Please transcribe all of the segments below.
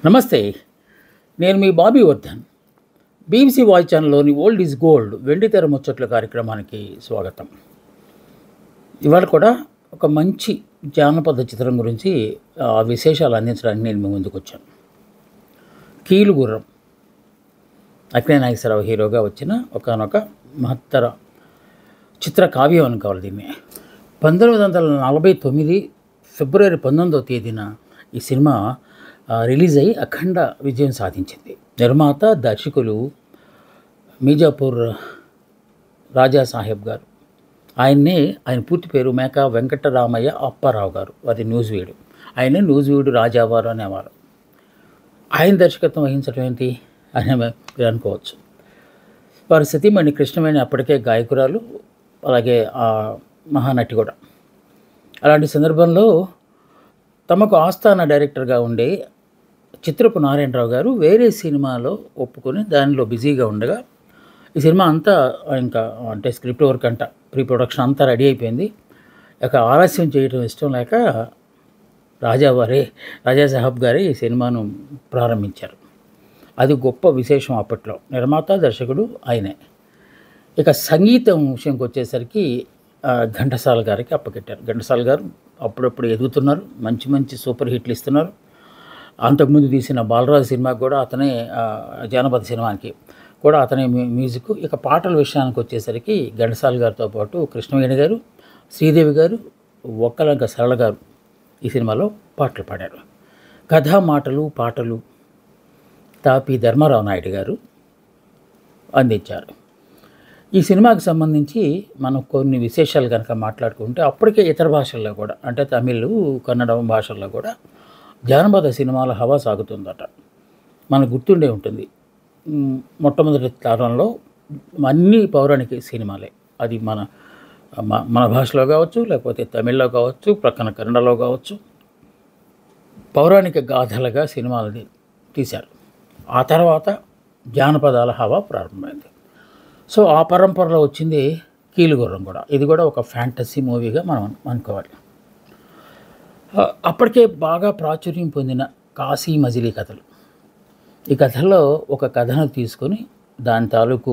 నమస్తే. నేను మీ బాబీ వర్ధన్. బీబీసీ వాయిస్ ఛానల్లోని ఓల్డ్ ఈజ్ గోల్డ్ వెండితెర ముచ్చట్ల కార్యక్రమానికి స్వాగతం. ఇవాళ కూడా ఒక మంచి జానపద చిత్రం గురించి విశేషాలు అందించడానికి నేను మీ ముందుకు వచ్చాను. కీలుగుర్రం, అక్కినేని నాగేశ్వరరావు హీరోగా వచ్చిన ఒకానొక మహత్తర చిత్ర కావ్యం అని కావాలి దీన్ని. 1949 ఫిబ్రవరి 19వ తేదీన ఈ సినిమా రిలీజ్ అయ్యి అఖండ విజయం సాధించింది. నిర్మాత, దర్శకులు మీజాపూర్ రాజా సాహెబ్ గారు. ఆయన పూర్తి పేరు మేకా వెంకటరామయ్య అప్పారావు గారు. అది న్యూజివీడు. ఆయన న్యూజివీడు రాజావారు అనేవారు. ఆయన దర్శకత్వం వహించడం ఏంటి అని మీరు అనుకోవచ్చు. వారి సతీమణి కృష్ణవేణి అప్పటికే గాయకురాలు, అలాగే మహానటి కూడా. అలాంటి సందర్భంలో తమకు ఆస్థాన డైరెక్టర్గా ఉండే చిత్రపు నారాయణరావు గారు వేరే సినిమాలో ఒప్పుకొని దానిలో బిజీగా ఉండగా ఈ సినిమా అంతా ఇంకా అంటే స్క్రిప్ట్ వర్క్ అంట ప్రీ ప్రొడక్షన్ అంతా రెడీ అయిపోయింది. ఇక ఆలస్యం చేయడం ఇష్టం లేక రాజా సాహెబ్ గారే ఈ సినిమాను ప్రారంభించారు. అది గొప్ప విశేషం అప్పట్లో. నిర్మాత, దర్శకుడు ఆయనే. ఇక సంగీతం విషయంకి వచ్చేసరికి ఘంటసాల గారికి అప్పకెట్టారు. ఘంటసాల గారు అప్పుడప్పుడు ఎదుగుతున్నారు, మంచి మంచి సూపర్ హిట్లు ఇస్తున్నారు. అంతకుముందు తీసిన బాలరాజు సినిమాకి కూడా అతనే, జానపద సినిమాకి కూడా అతనే మ్యూజిక్. ఇక పాటల విషయానికి వచ్చేసరికి ఘంటసాల గారితో పాటు కృష్ణవేణి గారు, శ్రీదేవి గారు, ఒక్కలంక సరళ గారు ఈ సినిమాలో పాటలు పాడారు. కథా మాటలు పాటలు తాపి ధర్మారావు నాయుడు గారు అందించారు. ఈ సినిమాకి సంబంధించి మనం కొన్ని విశేషాలు కనుక మాట్లాడుకుంటే అప్పటికే ఇతర భాషల్లో కూడా అంటే తమిళ్, కన్నడం భాషల్లో కూడా జానపద సినిమాల హవా సాగుతుందట. మనకు గుర్తుండే ఉంటుంది. మొట్టమొదటి తరంలో అన్ని పౌరాణిక సినిమాలే. అది మన భాషలో కావచ్చు, లేకపోతే తమిళ్లో కావచ్చు, ప్రక్కన కన్నడలో కావచ్చు, పౌరాణిక గాథలుగా సినిమాలని తీశారు. ఆ తర్వాత జానపదాల హవా ప్రారంభమైంది. సో ఆ పరంపరలో వచ్చింది కీలుగుర్రం కూడా. ఇది కూడా ఒక ఫ్యాంటసీ మూవీగా మనం అనుకోవాలి. అప్పటికే బాగా ప్రాచుర్యం పొందిన కాశీ మజిలీ కథలు. ఈ కథల్లో ఒక కథను తీసుకొని దాని తాలూకు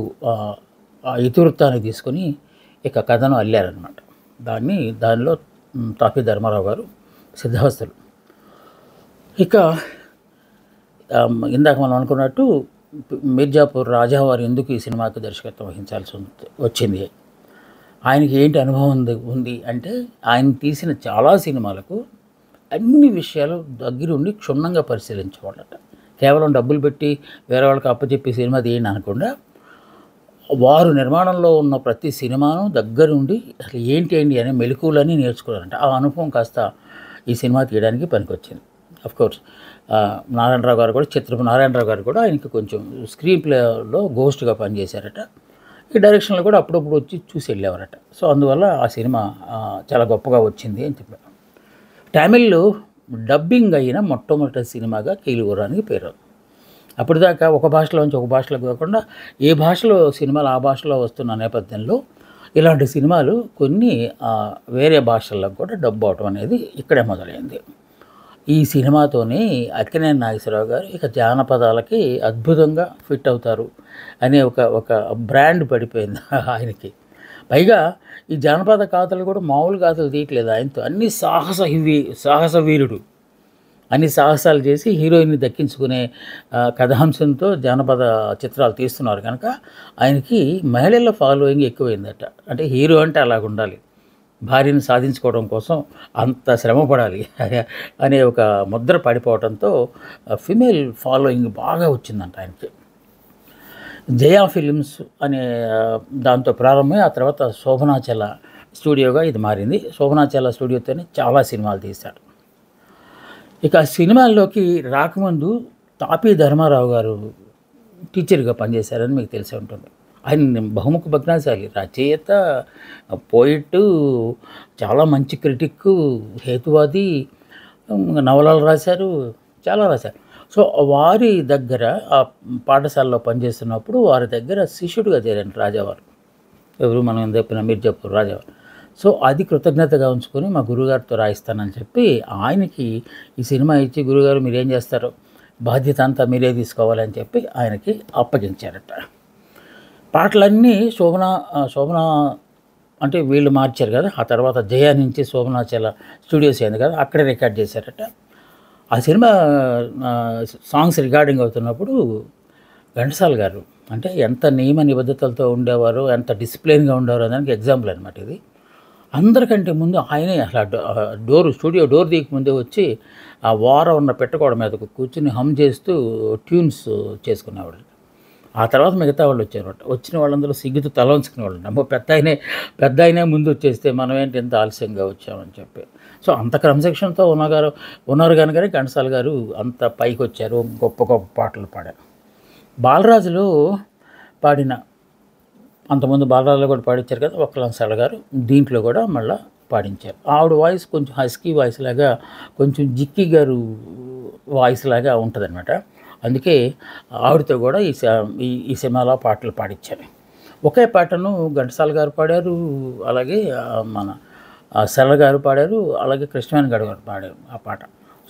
ఇతివృత్తాన్ని తీసుకొని ఇక కథను అల్లారనమాట. దానిలో తాపి ధర్మారావు గారు సిద్ధహస్తులు. ఇక ఇందాక మనం అనుకున్నట్టు మీర్జాపూర్ రాజావారు ఎందుకు ఈ సినిమాకి దర్శకత్వం వహించాల్సి వచ్చింది, ఆయనకి ఏంటి అనుభవం ఉంది అంటే ఆయన తీసిన చాలా సినిమాలకు అన్ని విషయాలు దగ్గరుండి క్షుణ్ణంగా పరిశీలించేవాళ్ళట. కేవలం డబ్బులు పెట్టి వేరే వాళ్ళకి అప్పచెప్పి సినిమా తీయండి అనకుండా వారు నిర్మాణంలో ఉన్న ప్రతి సినిమాను దగ్గరుండి అసలు ఏంటి అనే మెలకువలన్నీ నేర్చుకున్నారంట. ఆ అనుభవం కాస్త ఈ సినిమా తీయడానికి పనికొచ్చింది. అఫ్కోర్స్ నారాయణరావు గారు కూడా, చిత్రపు నారాయణరావు గారు కూడా ఆయనకి కొంచెం స్క్రీన్ ప్లేలో గోస్ట్గా పనిచేశారట. ఈ డైరెక్షన్లో కూడా అప్పుడప్పుడు వచ్చి చూసి వెళ్ళేవారట. సో అందువల్ల ఆ సినిమా చాలా గొప్పగా వచ్చింది అని చెప్పారు. తమిళ్లో డబ్బింగ్ అయిన మొట్టమొదటి సినిమాగా కీలుగుర్రానికి పేరు. అప్పటిదాకా ఒక భాషలోంచి ఒక భాషలోకి కాకుండా ఏ భాషలో సినిమాలు ఆ భాషలో వస్తున్న నేపథ్యంలో ఇలాంటి సినిమాలు కొన్ని వేరే భాషల్లో కూడా డబ్బు అవటం అనేది ఇక్కడే మొదలైంది. ఈ సినిమాతోనే అక్కినేని నాగేశ్వరరావు గారు ఇక జానపదాలకి అద్భుతంగా ఫిట్ అవుతారు అనే ఒక బ్రాండ్ పడిపోయింది ఆయనకి. పైగా ఈ జానపద గాథలు కూడా మామూలు గాథలు తీయట్లేదు. ఆయనతో అన్ని సాహస వీరుడు, అన్ని సాహసాలు చేసి హీరోయిన్ని దక్కించుకునే కథాంశంతో జానపద చిత్రాలు తీస్తున్నారు కనుక ఆయనకి మహిళల ఫాలోయింగ్ ఎక్కువైందట. అంటే హీరో అంటే అలాగ ఉండాలి, భార్యను సాధించుకోవడం కోసం అంత శ్రమ పడాలి అనే ఒక ముద్ర పడిపోవడంతో ఫిమేల్ ఫాలోయింగ్ బాగా వచ్చిందంట ఆయనకి. జయా ఫిలిమ్స్ అనే దాంతో ప్రారంభమై ఆ తర్వాత శోభనాచల స్టూడియోగా ఇది మారింది. శోభనాచల స్టూడియోతోనే చాలా సినిమాలు తీశారు. ఇక సినిమాల్లోకి రాకముందు తాపి ధర్మారావు గారు టీచర్గా పనిచేశారని మీకు తెలిసి ఉంటుంది. ఆయన బహుముఖ భగ్నాశాలి, రచయిత, పోయిట్, చాలా మంచి క్రిటిక్, హేతువాది, నవలలు రాశారు, చాలా రాశారు. సో వారి దగ్గర ఆ పాఠశాలలో పనిచేస్తున్నప్పుడు వారి దగ్గర శిష్యుడిగా చేరాను రాజావారు. ఎవరు మనం చెప్పిన మీర్జాపూర్ రాజావారు. సో అది కృతజ్ఞతగా ఉంచుకొని మా గురుగారితో రాయిస్తానని చెప్పి ఆయనకి ఈ సినిమా ఇచ్చి, గురుగారు మీరేం చేస్తారో బాధ్యత అంతా మీరే తీసుకోవాలని చెప్పి ఆయనకి అప్పగించారట. పాటలన్నీ శోభన అంటే వీళ్ళు మార్చారు కదా, ఆ తర్వాత జయ నుంచి శోభనాచల స్టూడియోస్ అయింది కదా, అక్కడే రికార్డ్ చేశారట. ఆ సినిమా సాంగ్స్ రికార్డింగ్ అవుతున్నప్పుడు ఘంటసాల గారు అంటే ఎంత నియమ నిబద్ధతలతో ఉండేవారో, ఎంత డిసిప్లిన్గా ఉండేవారో దానికి ఎగ్జాంపుల్ అనమాట ఇది. అందరికంటే ముందు ఆయనే అసలు స్టూడియో డోర్ తీయకముందే వచ్చి ఆ వారం ఉన్న పెట్టకోడ మీదకు కూర్చుని హమ్ చేస్తూ ట్యూన్స్ చేసుకునేవాడు. ఆ తర్వాత మిగతా వాళ్ళు వచ్చారు. వచ్చిన వాళ్ళందరూ సిగ్గుతో తల వంచుకునేవాళ్ళు. అమ్మో పెద్ద ఆయనే ముందు వచ్చేస్తే మనం ఏంటి ఎంత ఆలస్యంగా వచ్చామని చెప్పి. సో అంత క్రమశిక్షణతో ఉన్నారు కనుకనే ఘంటసాల గారు అంత పైకి వచ్చారు, గొప్ప గొప్ప పాటలు పాడారు. బాలరాజులో పాడిన అంతకుముందు బాలరాజులో కూడా పాడించారు కదా ఒక్కలంసాల గారు, దీంట్లో కూడా మళ్ళీ పాడించారు. ఆవిడ వాయిస్ కొంచెం హస్కీ వాయిస్ లాగా, కొంచెం జిక్కి గారు వాయిస్ లాగా ఉంటుందన్నమాట. అందుకే ఆవిడతో కూడా ఈ సినిమాలో పాటలు పాడించారు. ఒకే పాటను ఘంటసాల గారు పాడారు, అలాగే మన సెల్ల గారు పాడారు, అలాగే కృష్ణవేణి గారు పాడారు ఆ పాట.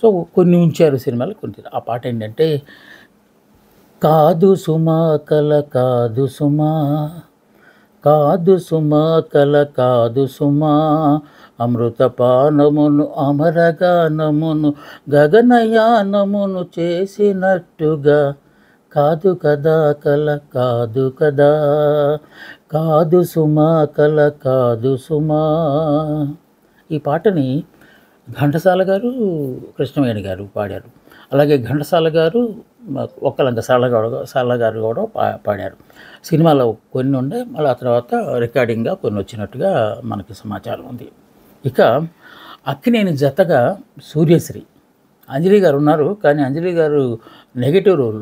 సో కొన్ని ఉంచారు సినిమాలు, కొన్ని. ఆ పాట ఏంటంటే, కాదు సుమా కల కాదు సుమా, కాదు సుమా కల కాదు సుమా, అమృతపానమును అమరగానమును గగనయానమును చేసినట్టుగా, కాదు కదా కల కాదు కదా, కాదు సుమా కల కాదు సుమా. ఈ పాటని ఘంటసాల గారు, కృష్ణవేణి గారు పాడారు. అలాగే ఘంటసాల గారు, ఒక్కలంక సాల గారు కూడా పాడారు. సినిమాలో కొన్ని ఉండే, మళ్ళీ ఆ తర్వాత రికార్డింగ్గా కొన్ని వచ్చినట్టుగా మనకి సమాచారం ఉంది. ఇక అక్కినేని జతగా సూర్యశ్రీ, అంజలి గారు ఉన్నారు. కానీ అంజలి గారు నెగిటివ్ రోల్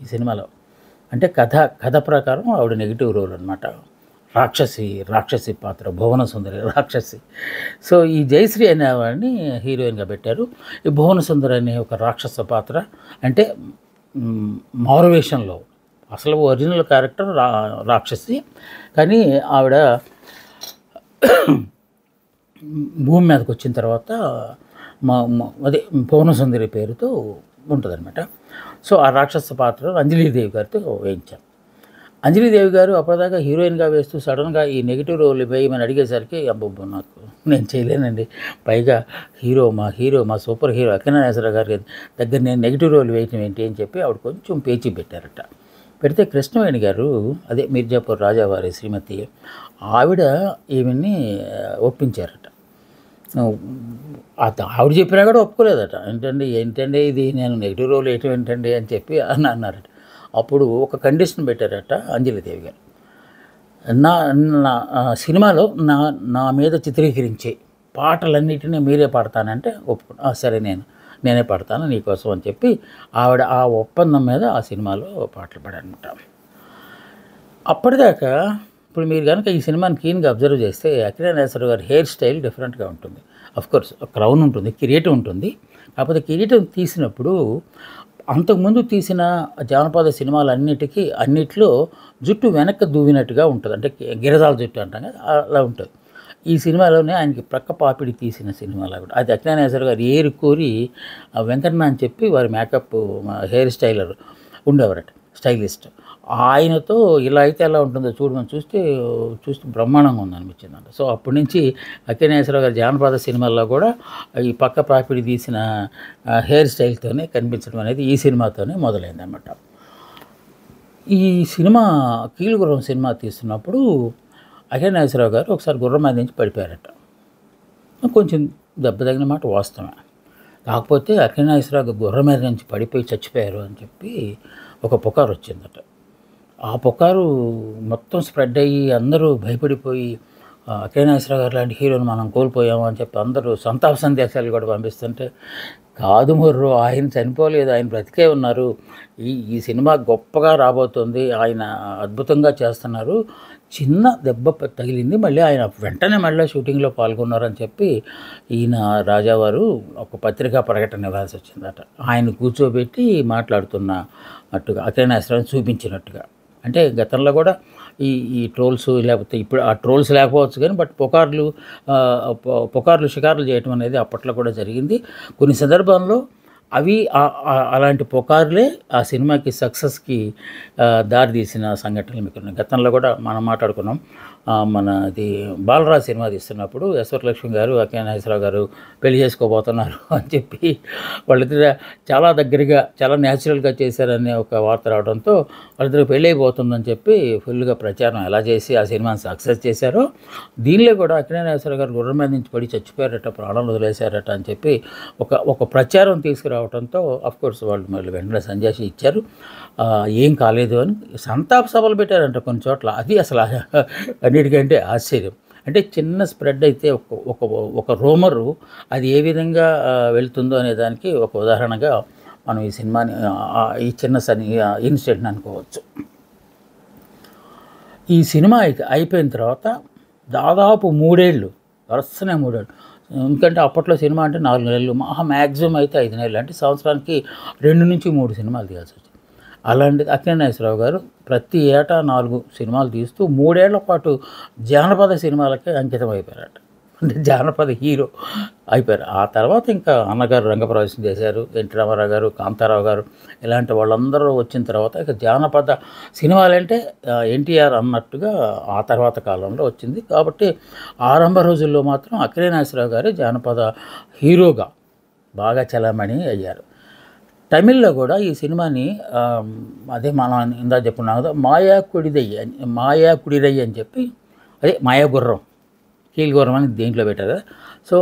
ఈ సినిమాలో. అంటే కథ ప్రకారం ఆవిడ నెగిటివ్ రోల్ అనమాట. రాక్షసి పాత్ర, భువన సుందరి రాక్షసి. సో ఈ జయశ్రీ అనే వాడిని హీరోయిన్గా పెట్టారు. ఈ భువన సుందరి అనే ఒక రాక్షస పాత్ర, అంటే మారువేషంలో, అసలు ఒరిజినల్ క్యారెక్టర్ రాక్షసి, కానీ ఆవిడ భూమి మీదకి వచ్చిన తర్వాత అదే భువన సుందరి పేరుతో ఉంటుందన్నమాట. సో ఆ రాక్షస పాత్ర అంజలీదేవి గారితో వేయించారు. అంజలీదేవి గారు అప్పటిదాకా హీరోయిన్గా వేస్తూ సడన్గా ఈ నెగిటివ్ రోల్ వేయమని అడిగేసరికి అబ్బబ్బో నేను చేయలేనండి, పైగా మా సూపర్ హీరో అక్కినేని గారి దగ్గర నేను నెగిటివ్ రోల్ వేయటం ఏంటి అని చెప్పి ఆవిడ కొంచెం పేచీ పెట్టారట. పెడితే కృష్ణవేణి గారు, అదే మిర్జాపూర్ రాజావారి శ్రీమతి, ఆవిడ ఈమెని ఒప్పించారట. ఆవిడ చెప్పినా కూడా ఒప్పుకోలేదట. ఏంటండి ఇది, నేను నెగిటివ్ రోల్ వేయటం ఏంటండి అని చెప్పి అన్నారట. అప్పుడు ఒక కండిషన్ పెట్టారట అంజలిదేవి గారు, నా సినిమాలో నా మీద చిత్రీకరించే పాటలన్నిటినీ మీరే పాడతానంటే ఒప్పుకున్నా. సరే నేనే పాడతాను నీకోసం అని చెప్పి ఆవిడ ఆ ఒప్పందం మీద ఆ సినిమాలో పాటలు పాడారనమాట. అప్పటిదాకా ఇప్పుడు మీరు కనుక ఈ సినిమాని క్లీన్గా అబ్జర్వ్ చేస్తే అక్కినేని గారి హెయిర్ స్టైల్ డిఫరెంట్గా ఉంటుంది. అఫ్కోర్స్ క్రౌన్ ఉంటుంది, కిరీటం ఉంటుంది. కాకపోతే కిరీటం తీసినప్పుడు అంతకుముందు తీసిన జానపద అన్నిట్లో జుట్టు వెనక్కి దూవినట్టుగా ఉంటుంది. అంటే గిరజాల జుట్టు అంటాం కదా, అలా ఉంటుంది. ఈ సినిమాలోనే ఆయనకి ప్రక్క పాపిడి తీసిన సినిమాలో కూడా అది అక్కినేని గారు ఏరి కోరి వెంకన్న అని చెప్పి వారి మేకప్ హెయిర్ స్టైలర్ ఉండేవారట, స్టైలిస్ట్. ఆయనతో ఇలా అయితే ఎలా ఉంటుందో చూడమని చూస్తే బ్రహ్మాండంగా ఉందనిపించిందంట. సో అప్పటి నుంచి అక్కినేని గారి జానపద సినిమాల్లో కూడా ఈ పక్క పాపిడి తీసిన హెయిర్ స్టైల్తోనే కనిపించడం అనేది ఈ సినిమాతోనే మొదలైందన్నమాట. ఈ సినిమా కీలుగుర్రం సినిమా తీస్తున్నప్పుడు అక్కినేని గారు ఒకసారి గుర్రం మీద నుంచి పడిపోయారట. కొంచెం దెబ్బ తగిన మాట వాస్తవమే. కాకపోతే అక్కినేని గారు గుర్రం మీద నుంచి పడిపోయి చచ్చిపోయారు అని చెప్పి ఒక పుకారు వచ్చిందట. ఆ పుకారు మొత్తం స్ప్రెడ్ అయ్యి అందరూ భయపడిపోయి అక్కినేని గారు లాంటి హీరోని మనం కోల్పోయాము అని చెప్పి అందరూ సంతాప సందేశాలు కూడా పంపిస్తుంటే, కాదు మొర్రో, ఆయన చనిపోలేదు, ఆయన బ్రతికే ఉన్నారు, ఈ సినిమా గొప్పగా రాబోతుంది, ఆయన అద్భుతంగా చేస్తున్నారు, చిన్న దెబ్బ తగిలింది, మళ్ళీ ఆయన వెంటనే మళ్ళీ షూటింగ్లో పాల్గొన్నారని చెప్పి ఈయన రాజావారు ఒక పత్రికా ప్రకటన ఇవ్వాల్సి వచ్చిందట. ఆయన కూర్చోబెట్టి మాట్లాడుతున్నట్టుగా అక్కినేని చూపించినట్టుగా. అంటే గతంలో కూడా ఈ ట్రోల్స్, లేకపోతే ఇప్పుడు ఆ ట్రోల్స్ లేకపోవచ్చు కానీ బట్ పుకార్లు షికార్లు చేయటం అనేది అప్పట్లో కూడా జరిగింది. కొన్ని సందర్భాల్లో అవి అలాంటి పుకార్లే ఆ సినిమాకి సక్సెస్‌కి దారితీసిన సంఘటనలు మీకున్నాయి. గతంలో కూడా మనం మాట్లాడుకున్నాం. మనది 'బాలరాజు' సినిమా తీస్తున్నప్పుడు ఎస్‌వరలక్ష్మి గారు, అక్కినేని నాగేశ్వరరావు గారు పెళ్లి చేసుకోబోతున్నారు అని చెప్పి వాళ్ళిద్దరు చాలా దగ్గరగా, చాలా న్యాచురల్‌గా చేశారనే ఒక వార్త రావడంతో వాళ్ళిద్దరికి పెళ్ళైపోతుందని చెప్పి ఫుల్‌గా ప్రచారం ఎలా చేసి ఆ సినిమాని సక్సెస్ చేశారో, దీనిలో కూడా అక్కినేని నాగేశ్వరరావు గారు గుర్రం మీద నుంచి పడి చచ్చిపోయారట, ప్రాణాలు వదిలేశారట అని చెప్పి ఒక ప్రచారం తీసుకురావడంతో అఫ్‌కోర్స్ వాళ్ళు మళ్ళీ వెంటనే సంజాయిషీ ఇచ్చారు. ఏం కాలేదు అని సంతాప సభలు పెట్టారంట కొన్ని చోట్ల. అది అసలు అన్నిటికంటే ఆశ్చర్యం. అంటే చిన్న స్ప్రెడ్ అయితే ఒక రూమరు అది ఏ విధంగా వెళ్తుందో అనే దానికి ఒక ఉదాహరణగా మనం ఈ సినిమాని ఈ చిన్న ఇన్సిడెంట్ని అనుకోవచ్చు. ఈ సినిమా అయిపోయిన తర్వాత దాదాపు 3 ఏళ్ళు, వరుసనే 3 ఏళ్ళు. ఎందుకంటే అప్పట్లో సినిమా అంటే 4 నెలలు, మ్యాక్సిమం అయితే 5 నెలలు, అంటే సంవత్సరానికి 2-3 సినిమాలు తీయాల్సి వచ్చింది. అలాంటిది అక్కినేని నాగేశ్వరరావు గారు ప్రతి ఏటా 4 సినిమాలు తీస్తూ 3 ఏళ్ల పాటు జానపద సినిమాలకే అంకితం అయిపోయారట. అంటే జానపద హీరో అయిపోయారు. ఆ తర్వాత ఇంకా అన్నగారు రంగప్రవేశం చేశారు. ఎన్టీ రామారావు గారు, కాంతారావు గారు ఇలాంటి వాళ్ళందరూ వచ్చిన తర్వాత ఇక జానపద సినిమాలంటే ఎన్టీఆర్ అన్నట్టుగా ఆ తర్వాత కాలంలో వచ్చింది. కాబట్టి ఆరంభ రోజుల్లో మాత్రం అక్కినేని నాగేశ్వరరావు గారే జానపద హీరోగా బాగా చలామణి అయ్యారు. తమిళ్లో కూడా ఈ సినిమాని అదే మనం ఇందా చెప్పుకున్నాం కదా, మాయా కుడిరై అని చెప్పి, అదే మాయా గుర్రం, కీల్ గుర్రం అని దేంట్లో పెట్టారు కదా. సో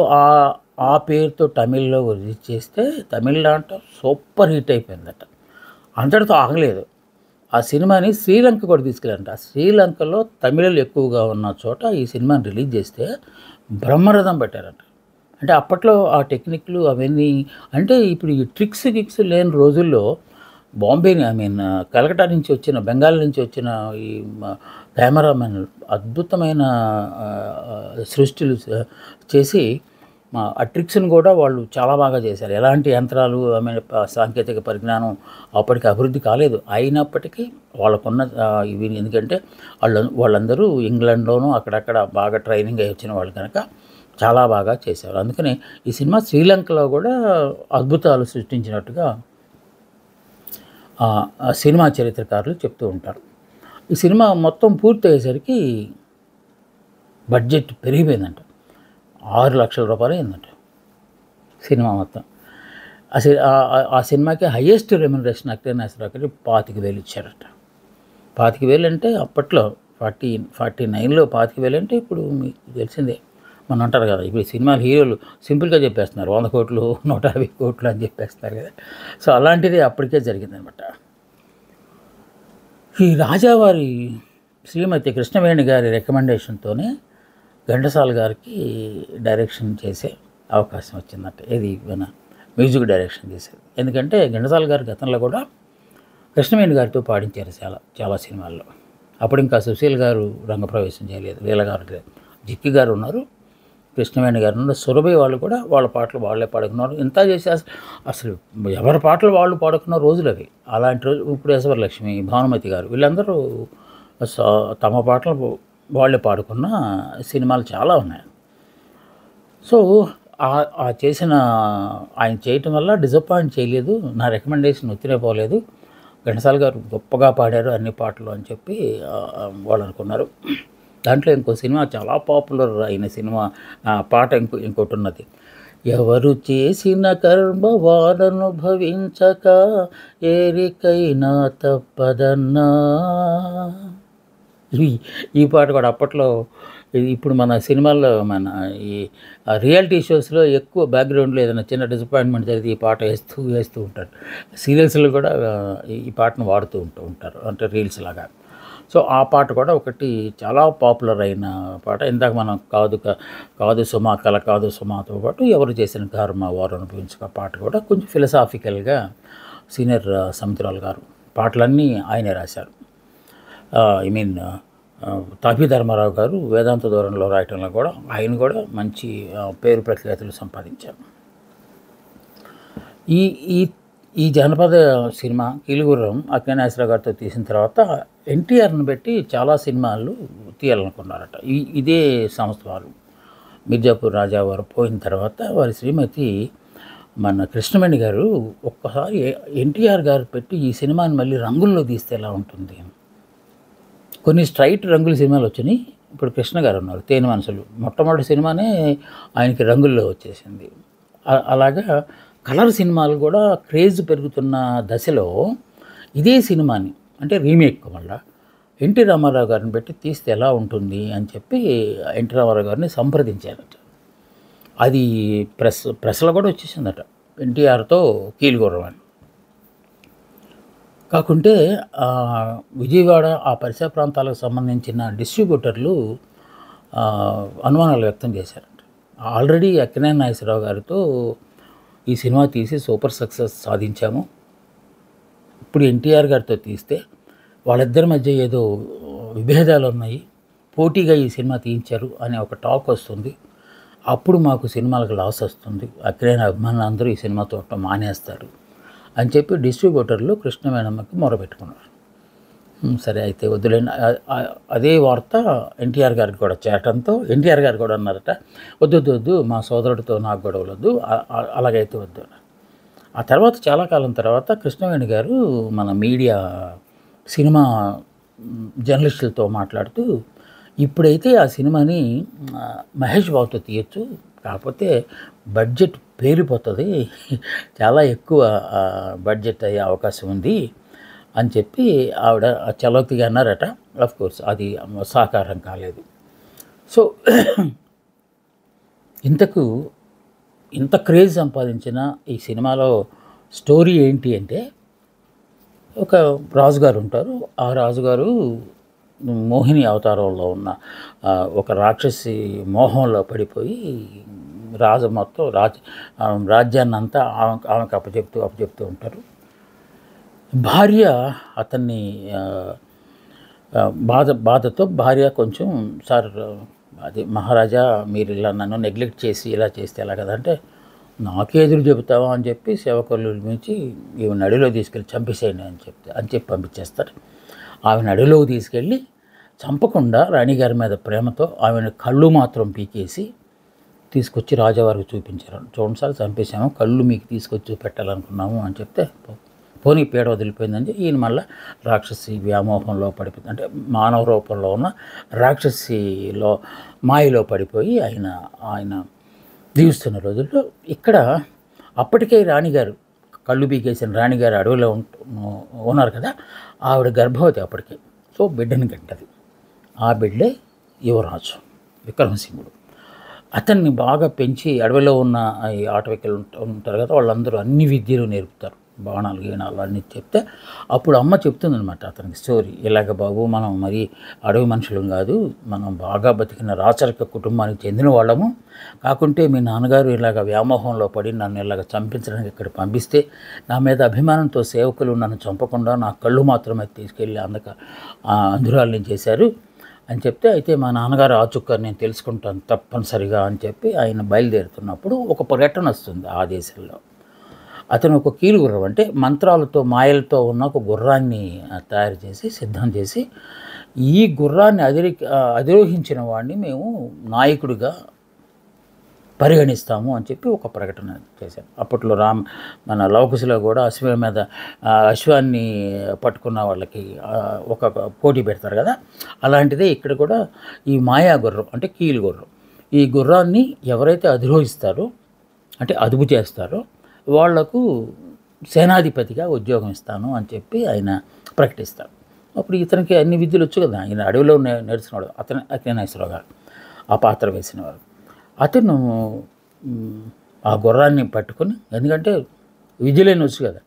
ఆ పేరుతో తమిళ్లో రిలీజ్ చేస్తే తమిళ అంటే సూపర్ హిట్ అయిపోయిందట. అంతటితో ఆగలేదు. ఆ సినిమాని శ్రీలంక కూడా తీసుకెళ్ళారంట. శ్రీలంకలో తమిళులు ఎక్కువగా ఉన్న చోట ఈ సినిమాని రిలీజ్ చేస్తే బ్రహ్మరథం పెట్టారంట. అంటే అప్పట్లో ఆ టెక్నిక్లు అవన్నీ, అంటే ఇప్పుడు ఈ ట్రిక్స్ లేని రోజుల్లో బాంబేని కలకటా నుంచి వచ్చిన, బెంగాల్ నుంచి వచ్చిన ఈ కెమెరామెన్ అద్భుతమైన సృష్టిలు చేసి ఆ ట్రిక్స్ని కూడా వాళ్ళు చాలా బాగా చేశారు. ఎలాంటి యంత్రాలు సాంకేతిక పరిజ్ఞానం అప్పటికి అభివృద్ధి కాలేదు. అయినప్పటికీ వాళ్ళకున్న ఇవి, ఎందుకంటే వాళ్ళందరూ ఇంగ్లాండ్లోనూ అక్కడక్కడ బాగా ట్రైనింగ్ అయ్యి వచ్చిన వాళ్ళు కనుక చాలా బాగా చేశారు. అందుకని ఈ సినిమా శ్రీలంకలో కూడా అద్భుతాలు సృష్టించినట్టుగా సినిమా చరిత్రకారులు చెప్తూ ఉంటారు. ఈ సినిమా మొత్తం పూర్తయ్యేసరికి బడ్జెట్ పెరిగిపోయిందంట. 6 లక్షల రూపాయలు అయిందంట సినిమా మొత్తం. అసలు ఆ సినిమాకి హయ్యెస్ట్ రెమ్యునరేషన్ అక్కినేని నాగేశ్వరరావుకి 25,000 ఇచ్చారట. 25,000 అంటే అప్పట్లో 49లో 25,000 అంటే ఇప్పుడు మీకు తెలిసిందే. మనం అంటారు కదా, ఇప్పుడు సినిమాలు హీరోలు సింపుల్గా చెప్పేస్తున్నారు, 100 కోట్లు 150 కోట్లు అని చెప్పేస్తున్నారు కదా. సో అలాంటిది అప్పటికే జరిగిందనమాట. ఈ రాజావారి శ్రీమతి కృష్ణవేణి గారి రికమెండేషన్తోనే ఘంటసాల గారికి డైరెక్షన్ చేసే అవకాశం వచ్చిందట. ఇది మన మ్యూజిక్ డైరెక్షన్ చేసేది. ఎందుకంటే ఘంటసాల గారు గతంలో కూడా కృష్ణవేణి గారితో పాడించారు చాలా సినిమాల్లో. అప్పుడు ఇంకా సుశీల్ గారు రంగప్రవేశం చేయలేదు, లీల గారు లేదు, జిక్కి గారు ఉన్నారు, కృష్ణవేణి గారు ఉన్నారు, సురభి వాళ్ళు కూడా వాళ్ళ పాటలు వాళ్ళే పాడుకున్నారు. ఇంత చేసి అసలు ఎవరి పాటలు వాళ్ళు పాడుకున్న రోజులు అవి. అలాంటి రోజు ఇప్పుడు ఎస్‌వరలక్ష్మి, భానుమతి గారు వీళ్ళందరూ తమ పాటలు వాళ్ళే పాడుకున్న సినిమాలు చాలా ఉన్నాయి. సో ఆయన చేయటం వల్ల డిసప్పాయింట్ చేయలేదు, నా రికమెండేషన్ ఉత్తినే పోలేదు, ఘంటసాల గారు గొప్పగా పాడారు అన్ని పాటలు అని చెప్పి వాళ్ళు అనుకున్నారు. దాంట్లో ఇంకో సినిమా చాలా పాపులర్ అయిన సినిమా పాట ఇంకోటి ఉన్నది. ఎవరు చేసిన కర్మ వారనుభవించక ఏరికైనా తప్పదన్నా. ఈ పాట కూడా అప్పట్లో, ఇప్పుడు మన సినిమాల్లో మన ఈ రియాలిటీ షోస్లో ఎక్కువ బ్యాక్గ్రౌండ్లో ఏదైనా చిన్న డిసప్పాయింట్మెంట్ జరిగితే ఈ పాట వేస్తూ ఉంటారు. సీరియల్స్లో కూడా ఈ పాటను వాడుతూ ఉంటారు, అంటే రీల్స్ లాగా. సో ఆ పాట కూడా ఒకటి చాలా పాపులర్ అయిన పాట. ఇందాక మనం కాదు సుమా కల కాదు సుమాతో పాటు ఎవరు చేసిన కర్మ వారు అనుభవించక పాట కూడా కొంచెం ఫిలసాఫికల్గా సీనియర్ సముద్రాల గారు పాటలన్నీ ఆయనే రాశారు. తాపీ ధర్మారావు గారు వేదాంత ధోరణిలో రాయటంలో కూడా ఆయన కూడా మంచి పేరు ప్రఖ్యాతులు సంపాదించారు. ఈ జానపద సినిమా కీలుగుర్రం అక్కినేని నాగేశ్వరరావు గారితో తీసిన తర్వాత ఎన్టీఆర్ని పెట్టి చాలా సినిమాలు తీయాలనుకున్నారట. ఇదే సంస్థ వారు. మిర్జాపూర్ రాజా వారు పోయిన తర్వాత వారి శ్రీమతి మన కృష్ణవేణి గారు ఒక్కసారి ఎన్టీఆర్ గారు పెట్టి ఈ సినిమాని మళ్ళీ రంగుల్లో తీస్తే ఎలా ఉంటుంది. కొన్ని స్ట్రైట్ రంగుల సినిమాలు వచ్చినాయి. ఇప్పుడు కృష్ణ గారు ఉన్నారు, తేనె మనసులు మొట్టమొదటి సినిమానే ఆయనకి రంగుల్లో వచ్చేసింది. అలాగా కలర్ సినిమాలు కూడా క్రేజ్ పెరుగుతున్న దశలో ఇదే సినిమాని అంటే రీమేక్ మళ్ళా ఎన్టీ రామారావు గారిని పెట్టి తీస్తే ఎలా ఉంటుంది అని చెప్పి ఎన్టీ రామారావు గారిని సంప్రదించారట. అది ప్రెస్లో కూడా వచ్చేసిందట, ఎన్టీఆర్తో కీలుగుర్రం అని. కాకుంటే విజయవాడ ఆ పరిసర ప్రాంతాలకు సంబంధించిన డిస్ట్రిబ్యూటర్లు అనుమానాలు వ్యక్తం చేశారంట. ఆల్రెడీ అక్కినేని నాగేశ్వరరావు గారితో ఈ సినిమా తీసి సూపర్ సక్సెస్ సాధించాము, ఇప్పుడు ఎన్టీఆర్ గారితో తీస్తే వాళ్ళిద్దరి మధ్య ఏదో విభేదాలు ఉన్నాయి, పోటీగా ఈ సినిమా తీయించారు అనే ఒక టాక్ వస్తుంది, అప్పుడు మాకు సినిమాలకు లాస్ వస్తుంది, అక్కినేని అభిమానులు అందరూ ఈ సినిమా చూడటం మానేస్తారు అని చెప్పి డిస్ట్రిబ్యూటర్లు కృష్ణవేణమ్మకి మొరపెట్టుకున్నారు. సరే అయితే వద్దులేండి. అదే వార్త ఎన్టీఆర్ గారికి కూడా చేరటంతో ఎన్టీఆర్ గారు కూడా అన్నారట, వద్దు మా సోదరుడితో నాకు గొడవలు వద్దు, అలాగైతే వద్దు. ఆ తర్వాత చాలా కాలం తర్వాత కృష్ణవేణి గారు మన మీడియా సినిమా జర్నలిస్టులతో మాట్లాడుతూ, ఇప్పుడైతే ఆ సినిమాని మహేష్ బాబుతో తీయచ్చు, కాకపోతే బడ్జెట్ పేలిపోతుంది, చాలా ఎక్కువ బడ్జెట్ అయ్యే అవకాశం ఉంది అని చెప్పి ఆవిడ చలోక్తిగా అన్నారట. కోర్స్ అది సాకారం కాలేదు. సో ఇంత క్రేజ్ సంపాదించిన ఈ సినిమాలో స్టోరీ ఏంటి అంటే, ఒక రాజుగారు ఉంటారు, ఆ రాజుగారు మోహిని అవతారంలో ఉన్న ఒక రాక్షసి మోహంలో పడిపోయి రాజ్యాన్ని అంతా ఆమెకు అప్పచెప్తూ ఉంటారు. భార్య అతన్ని బాధతో భార్య కొంచెం, సార్ అది మహారాజా మీరు ఇలా నన్ను నెగ్లెక్ట్ చేసి ఇలా చేస్తే ఎలా కదా అంటే, నాకే ఎదురు చెబుతావా అని చెప్పి సేవకులు మించి ఈమె నడిలో తీసుకెళ్ళి చంపేసేయండి అని చెప్పి పంపించేస్తారు. ఆమెను అడవిలోకి తీసుకెళ్ళి చంపకుండా రాణిగారి మీద ప్రేమతో ఆమెను కళ్ళు మాత్రం పీకేసి తీసుకొచ్చి రాజావారికి చూపించారు. చూడండి సార్ చంపేశాము, కళ్ళు మీకు తీసుకొచ్చి పెట్టాలనుకున్నాము అని చెప్తే, పోనీ పీడ వదిలిపోయిందని ఈయన మళ్ళీ రాక్షసి వ్యామోహంలో పడిపోయింది, అంటే మానవ రూపంలో ఉన్న రాక్షసిలో మాయలో పడిపోయి ఆయన జీవిస్తున్న రోజుల్లో ఇక్కడ అప్పటికే రాణిగారు కళ్ళు పీకేసిన రాణిగారు అడవిలో ఉన్నారు కదా, ఆవిడ గర్భవతి అప్పటికే. సో బిడ్డని కంటది. ఆ బిడ్డే యువరాజు విక్రమసింహుడు. అతన్ని బాగా పెంచి అడవిలో ఉన్న ఈ ఆటవికలు ఉంటారు కదా, వాళ్ళందరూ అన్ని విద్యలు నేర్పుతారు, బాణాలు గీణాలు అన్నీ చెప్తే అప్పుడు అమ్మ చెప్తుందనమాట అతనికి స్టోరీ. ఇలాగ బాబు మనం మరి అడవి మనుషులం కాదు, మనం బాగా బతికిన రాచరిక కుటుంబానికి చెందిన వాళ్ళము, కాకుంటే మీ నాన్నగారు ఇలాగ వ్యామోహంలో పడి నన్ను ఇలాగ చంపించడానికి ఇక్కడ పంపిస్తే నా మీద అభిమానంతో సేవకులు నన్ను చంపకుండా నా కళ్ళు మాత్రమే తీసుకెళ్ళి అందురాల్ని చేశారు అని చెప్తే, అయితే మా నాన్నగారు ఆచుక్క నేను తెలుసుకుంటాను తప్పనిసరిగా అని చెప్పి ఆయన బయలుదేరుతున్నప్పుడు ఒక పర్యటన వస్తుంది ఆ దేశంలో. అతను ఒక కీలుగుర్రం అంటే మంత్రాలతో మాయలతో ఉన్న ఒక గుర్రాన్ని తయారు చేసి సిద్ధం చేసి, ఈ గుర్రాన్ని అధిరోహించిన వాడిని మేము నాయకుడిగా పరిగణిస్తాము అని చెప్పి ఒక ప్రకటన చేశారు. అప్పట్లో మన లవకుశలో కూడా అశ్వాన్ని పట్టుకున్న వాళ్ళకి ఒక పోటీ పెడతారు కదా, అలాంటిదే ఇక్కడ కూడా ఈ మాయా గుర్రం అంటే కీలు గుర్రం. ఈ గుర్రాన్ని ఎవరైతే అధిరోహిస్తారో అంటే అదుపు చేస్తారో వాళ్లకు సేనాధిపతిగా ఉద్యోగం ఇస్తాను అని చెప్పి ఆయన ప్రకటిస్తారు. అప్పుడు ఇతనికి అన్ని విద్యలు వచ్చు కదా, ఆయన అడవిలో నేర్చుకున్నాడు, అక్కినేని నాగేశ్వరరావు గారు ఆ పాత్ర వేసినవారు. అతను ఆ గుర్రాన్ని పట్టుకొని, ఎందుకంటే విద్యలేని వచ్చు కదా,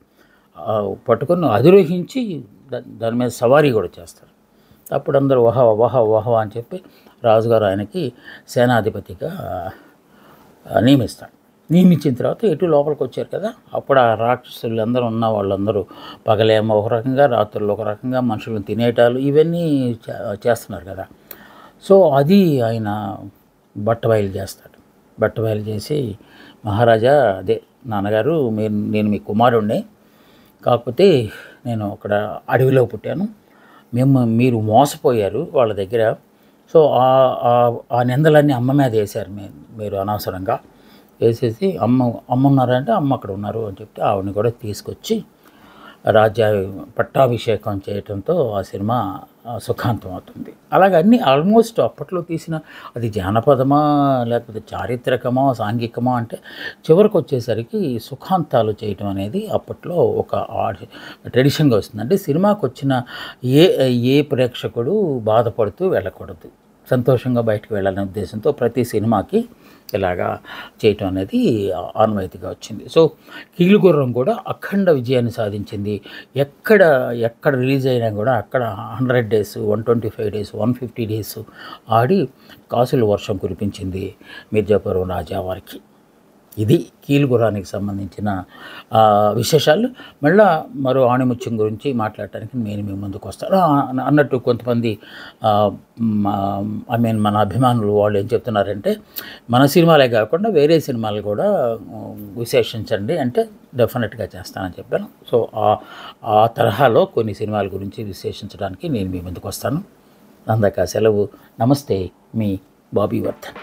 పట్టుకొని అధిరోహించి దాని మీద సవారీ కూడా చేస్తారు. అప్పుడు అందరూ వహ అని చెప్పి రాజుగారు ఆయనకి సేనాధిపతిగా నియమించిన తర్వాత ఎటు లోపలికి వచ్చారు కదా, అప్పుడు ఆ రాక్షసులు అందరూ ఉన్న వాళ్ళందరూ పగలేమో ఒక రకంగా, రాత్రుల్లో ఒక రకంగా మనుషులను తినేటాలు ఇవన్నీ చేస్తున్నారు కదా. సో అది ఆయన బట్టబయలు చేస్తాడు. బట్టబయలు చేసి, మహారాజా అదే నాన్నగారు నేను మీ కుమారుణ్ణి, కాకపోతే నేను అక్కడ అడవిలో పుట్టాను, మీరు మోసపోయారు వాళ్ళ దగ్గర, సో ఆ నిందలన్నీ అమ్మ మీద వేశారు మీరు అనవసరంగా, వేసేసి అమ్మ ఉన్నారంటే అమ్మ అక్కడ ఉన్నారు అని చెప్తే ఆవిడని కూడా తీసుకొచ్చి రాజ్య పట్టాభిషేకం చేయటంతో ఆ సినిమా సుఖాంతం అవుతుంది. అలాగే అన్నీ ఆల్మోస్ట్ అప్పట్లో తీసిన అది జానపదమా లేకపోతే చారిత్రకమా సాంఘికమా అంటే చివరికి వచ్చేసరికి సుఖాంతాలు చేయటం అనేది అప్పట్లో ఒక ట్రెడిషన్గా వస్తుంది. అంటే సినిమాకి వచ్చిన ఏ ప్రేక్షకుడు బాధపడుతూ వెళ్ళకూడదు, సంతోషంగా బయటకు వెళ్ళాలనే ఉద్దేశంతో ప్రతి సినిమాకి ఇలాగా చేయటం అనేది ఆనవాయితీగా వచ్చింది. సో కీలుగుర్రం కూడా అఖండ విజయాన్ని సాధించింది. ఎక్కడ రిలీజ్ అయినా కూడా అక్కడ 100 డేస్, 125 డేస్, 150 డేస్ ఆడి కాసుల వర్షం కురిపించింది మిర్జాపురం రాజా వారికి. ఇది కీలుగుర్రానికి సంబంధించిన విశేషాలు. మళ్ళా మరో ఆణిముత్యం గురించి మాట్లాడటానికి నేను మీ ముందుకు వస్తాను. అన్నట్టు కొంతమంది మన అభిమానులు వాళ్ళు ఏం చెప్తున్నారంటే మన సినిమాలే కాకుండా వేరే సినిమాలు కూడా విశేషించండి అంటే డెఫినెట్గా చేస్తానని చెప్పాను. సో ఆ తరహాలో కొన్ని సినిమాల గురించి విశ్లేషించడానికి నేను మీ ముందుకు వస్తాను. అందాక సెలవు. నమస్తే, మీ బాబీ వర్ధన్.